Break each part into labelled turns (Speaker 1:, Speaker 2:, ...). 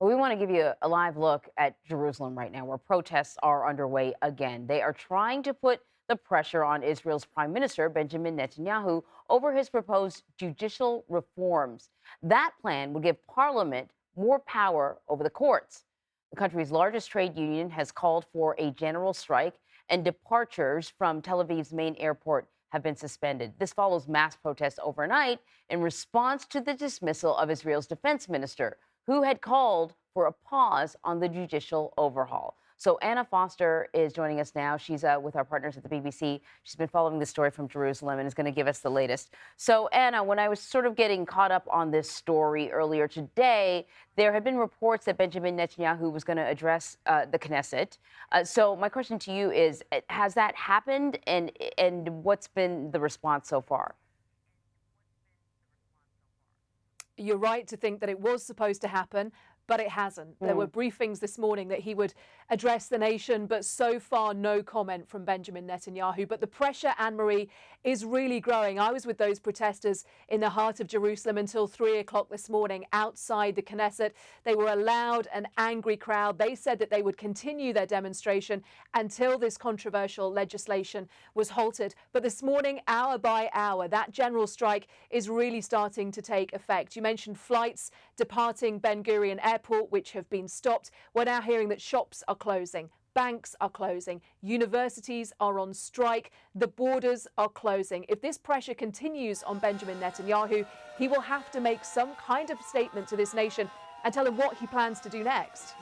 Speaker 1: Well, we want to give you a live look at Jerusalem right now, where protests are underway again. They are trying to put the pressure on Israel's Prime Minister Benjamin Netanyahu over his proposed judicial reforms. That plan would give parliament more power over the courts. The country's largest trade union has called for a general strike, and departures from Tel Aviv's main airport have been suspended. This follows mass protests overnight in response to the dismissal of Israel's defense minister, who had called for a pause on the judicial overhaul. So Anna Foster is joining us now. She's with our partners at the BBC. She's been following this story from Jerusalem and is going to give us the latest. So Anna, when I was sort of getting caught up on this story earlier today, there had been reports that Benjamin Netanyahu was going to address the Knesset. So my question to you is, has that happened, and what's been the response so far?
Speaker 2: You're right to think that it was supposed to happen, but it hasn't. There were briefings this morning that he would address the nation, but so far no comment from Benjamin Netanyahu. But the pressure, Anne-Marie, is really growing. I was with those protesters in the heart of Jerusalem until 3 o'clock this morning outside the Knesset. They were a loud and angry crowd. They said that they would continue their demonstration until this controversial legislation was halted. But this morning, hour by hour, that general strike is really starting to take effect. You mentioned flights departing Ben Gurion Airport, which have been stopped. We're now hearing that shops are closing, banks are closing, universities are on strike, the borders are closing. If this pressure continues on Benjamin Netanyahu, he will have to make some kind of statement to this nation and tell him what he plans to do next.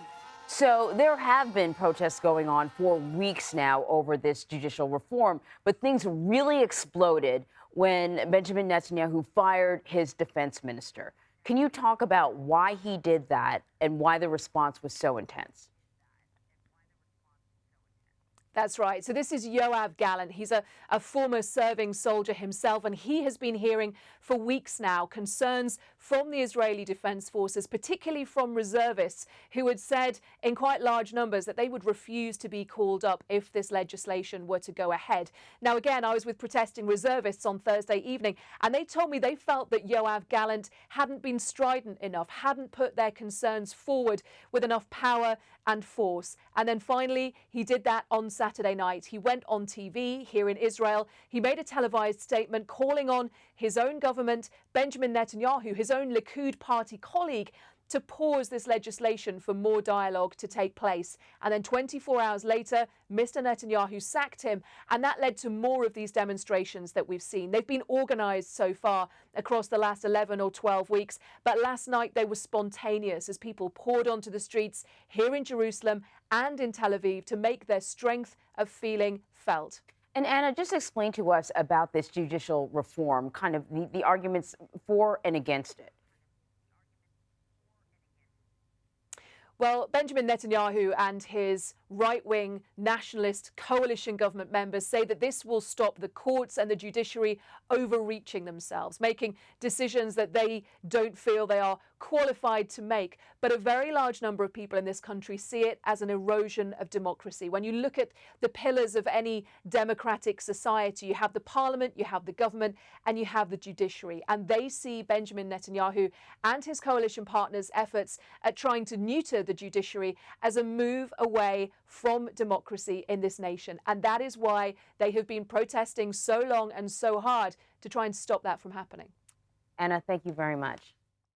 Speaker 1: So there have been protests going on for weeks now over this judicial reform, but things really exploded when Benjamin Netanyahu fired his defense minister. Can you talk about why he did that and why the response was so intense?
Speaker 2: That's right. So this is Yoav Gallant. He's a former serving soldier himself, and he has been hearing for weeks now concerns from the Israeli Defense Forces, particularly from reservists who had said in quite large numbers that they would refuse to be called up if this legislation were to go ahead. Now, again, I was with protesting reservists on Thursday evening, and they told me they felt that Yoav Gallant hadn't been strident enough, hadn't put their concerns forward with enough power and force. And then finally, he did that on Saturday night. He went on TV here in Israel. He made a televised statement calling on his own government, Benjamin Netanyahu, his own Likud party colleague, to pause this legislation for more dialogue to take place. And then 24 hours later, Mr. Netanyahu sacked him, and that led to more of these demonstrations that we've seen. They've been organized so far across the last 11 or 12 weeks, but last night they were spontaneous as people poured onto the streets here in Jerusalem and in Tel Aviv to make their strength of feeling felt.
Speaker 1: And Anna, just explain to us about this judicial reform, kind of the arguments for and against it.
Speaker 2: Well, Benjamin Netanyahu and his right-wing nationalist coalition government members say that this will stop the courts and the judiciary overreaching themselves, making decisions that they don't feel they are qualified to make. But a very large number of people in this country see it as an erosion of democracy. When you look at the pillars of any democratic society, you have the parliament, you have the government, and you have the judiciary. And they see Benjamin Netanyahu and his coalition partners' efforts at trying to neuter the judiciary as a move away from democracy in this nation. And that is why they have been protesting so long and so hard to try and stop that from happening.
Speaker 1: Anna, thank you very much.